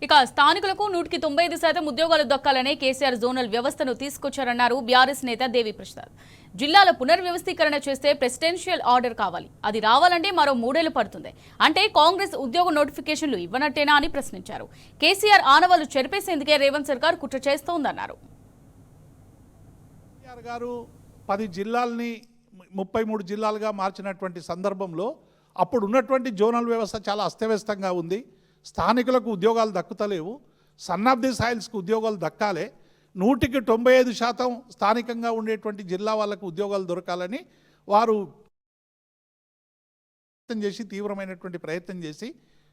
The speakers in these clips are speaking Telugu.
ఇక స్థానికులకు 195% ఉద్యోగాలు దక్కాలనే కేసీఆర్ జోనల్ వ్యవస్థను తీసుకొచ్చారన్నారు బీఆర్ఎస్ నేత దేవి ప్రసాద్. జిల్లాల పునర్వ్యవస్థీకరణ చేస్తే ప్రెసిడెన్షియల్ ఆర్డర్ కావాలి. అది రావాలంటే మరో 3 ఏళ్లు పడుతుంది. అంటే కాంగ్రెస్ ఉద్యోగ నోటిఫికేషన్లు ఇవ్వనట్టేనా అని ప్రశ్నించారు. కేసీఆర్ ఆనవాళ్లు చెరిపేసేందుకే రేవంత్ సర్కార్ కుట్ర చేస్తోందన్నారు. 10 జిల్లాల్ని 33 జిల్లాలుగా మార్చినటువంటి సందర్భంలో అప్పుడు ఉన్నటువంటి జోనల్ వ్యవస్థ చాలా అస్తవ్యస్తంగా ఉంది. స్థానికులకు ఉద్యోగాలు దక్కుతలేవు. సన్ ఆఫ్ ది సాయిల్స్కు ఉద్యోగాలు దక్కాలి. 100% స్థానికంగా ఉండేటువంటి జిల్లా వాళ్ళకు ఉద్యోగాలు దొరకాలని వారు తీవ్రమైనటువంటి ప్రయత్నం చేసి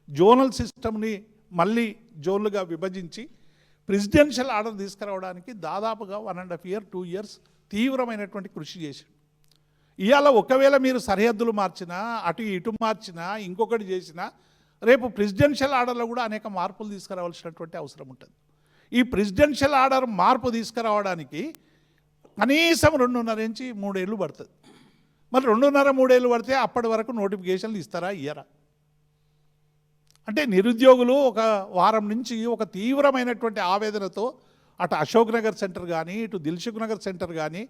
జోనల్ సిస్టమ్ని మళ్ళీ జోన్లుగా విభజించి ప్రెసిడెన్షియల్ ఆర్డర్ తీసుకురావడానికి దాదాపుగా 1.5 years 2 years తీవ్రమైనటువంటి కృషి చేశారు. ఇవాళ ఒకవేళ మీరు సరిహద్దులు మార్చినా, అటు ఇటు మార్చినా, ఇంకొకటి చేసినా రేపు ప్రెసిడెన్షియల్ ఆర్డర్లో కూడా అనేక మార్పులు తీసుకురావాల్సినటువంటి అవసరం ఉంటుంది. ఈ ప్రెసిడెన్షియల్ ఆర్డర్ మార్పు తీసుకురావడానికి కనీసం 2.5 నుంచి 3 ఏళ్ళు పడుతుంది. మరి 2.5-3 ఏళ్ళు పడితే అప్పటి వరకు నోటిఫికేషన్లు ఇస్తారా, ఇయ్యరా? అంటే నిరుద్యోగులు ఒక వారం నుంచి ఒక తీవ్రమైనటువంటి ఆవేదనతో అటు అశోక్ నగర్ సెంటర్ కానీ, ఇటు దిల్సుఖ్ నగర్ సెంటర్ కానీ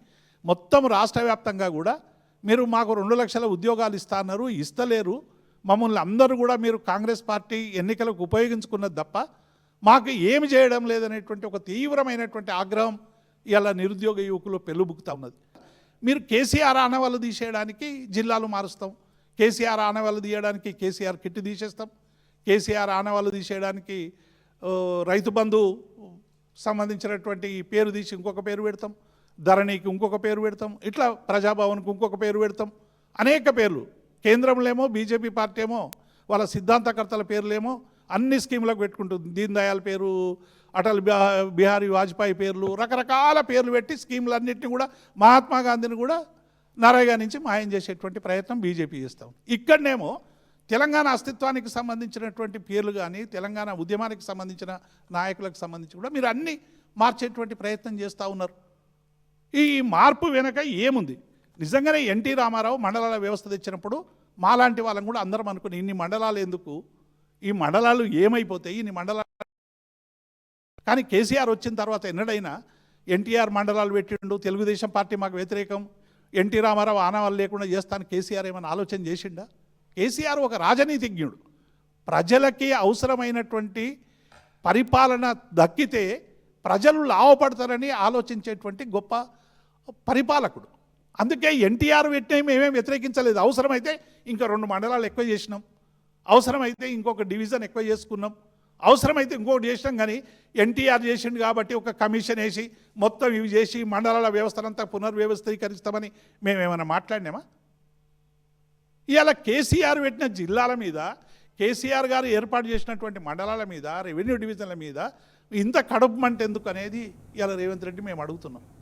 మొత్తం రాష్ట్ర వ్యాప్తంగా కూడా మీరు మాకు 2 లక్షల ఉద్యోగాలు ఇస్తున్నారు, ఇస్తలేరు, మమ్మల్ని అందరూ కూడా మీరు కాంగ్రెస్ పార్టీ ఎన్నికలకు ఉపయోగించుకున్నది తప్ప మాకు ఏమి చేయడం లేదనేటువంటి ఒక తీవ్రమైనటువంటి ఆగ్రహం ఇలా నిరుద్యోగ యువకులు పెళ్ళుబుకుతా ఉన్నది. మీరు కేసీఆర్ ఆనవాళ్ళు తీసేయడానికి జిల్లాలు మారుస్తాం, కేసీఆర్ ఆనవాళ్ళు తీయడానికి కేసీఆర్ కిట్ తీసేస్తాం, కేసీఆర్ ఆనవాళ్ళు తీసేయడానికి రైతు బంధు సంబంధించినటువంటి పేరు తీసి ఇంకొక పేరు పెడతాం, ధరణికి ఇంకొక పేరు పెడతాం, ఇట్లా ప్రజాభవన్కి ఇంకొక పేరు పెడతాం, అనేక పేర్లు. కేంద్రంలో ఏమో బీజేపీ పార్టీ ఏమో వాళ్ళ సిద్ధాంతకర్తల పేర్లేమో అన్ని స్కీములకు పెట్టుకుంటుంది. దీన్ దయాళ్ పేరు, అటల్ బిహారీ వాజ్పేయి పేర్లు, రకరకాల పేర్లు పెట్టి స్కీములన్నింటినీ కూడా మహాత్మా గాంధీని కూడా నరేగా నుంచి మాయం చేసేటువంటి ప్రయత్నం బీజేపీ చేస్తాం. ఇక్కడనేమో తెలంగాణ అస్తిత్వానికి సంబంధించినటువంటి పేర్లు కానీ, తెలంగాణ ఉద్యమానికి సంబంధించిన నాయకులకు సంబంధించి కూడా మీరు అన్నీ మార్చేటువంటి ప్రయత్నం చేస్తూ ఉన్నారు. ఈ మార్పు వెనక ఏముంది? నిజంగానే ఎన్టీ రామారావు మండలాల వ్యవస్థ తెచ్చినప్పుడు మాలాంటి వాళ్ళని కూడా అందరం అనుకుని ఇన్ని మండలాలు ఎందుకు, ఈ మండలాలు ఏమైపోతాయి, ఇన్ని మండలాలు. కానీ కేసీఆర్ వచ్చిన తర్వాత ఎన్నడైనా ఎన్టీఆర్ మండలాలు పెట్టిండు, తెలుగుదేశం పార్టీ మాకు వ్యతిరేకం, ఎన్టీ రామారావు ఆనవాళ్ళు లేకుండా చేస్తాను కేసీఆర్ ఏమైనా ఆలోచన చేసిండా? కేసీఆర్ ఒక రాజనీతిజ్ఞుడు. ప్రజలకి అవసరమైనటువంటి పరిపాలన దక్కితే ప్రజలు లాభపడతారని ఆలోచించేటువంటి గొప్ప పరిపాలకుడు. అందుకే ఎన్టీఆర్ పెట్టిన మేమేం వ్యతిరేకించలేదు. అవసరమైతే ఇంకా 2 మండలాలు ఎక్కువ చేసినాం, అవసరమైతే ఇంకొక డివిజన్ ఎక్కువ చేసుకున్నాం, అవసరమైతే ఇంకొకటి చేసినాం. కానీ ఎన్టీఆర్ చేసిండు కాబట్టి ఒక కమిషన్ వేసి మొత్తం ఇవి చేసి మండలాల వ్యవస్థనంతా పునర్వ్యవస్థీకరిస్తామని మేమేమైనా మాట్లాడినామా? ఇవాళ కేసీఆర్ పెట్టిన జిల్లాల మీద, కేసీఆర్ గారు ఏర్పాటు చేసినటువంటి మండలాల మీద, రెవెన్యూ డివిజన్ల మీద ఇంత కడుపుమంట ఎందుకు అనేది ఇవాళ రేవంత్ రెడ్డి మేము అడుగుతున్నాం.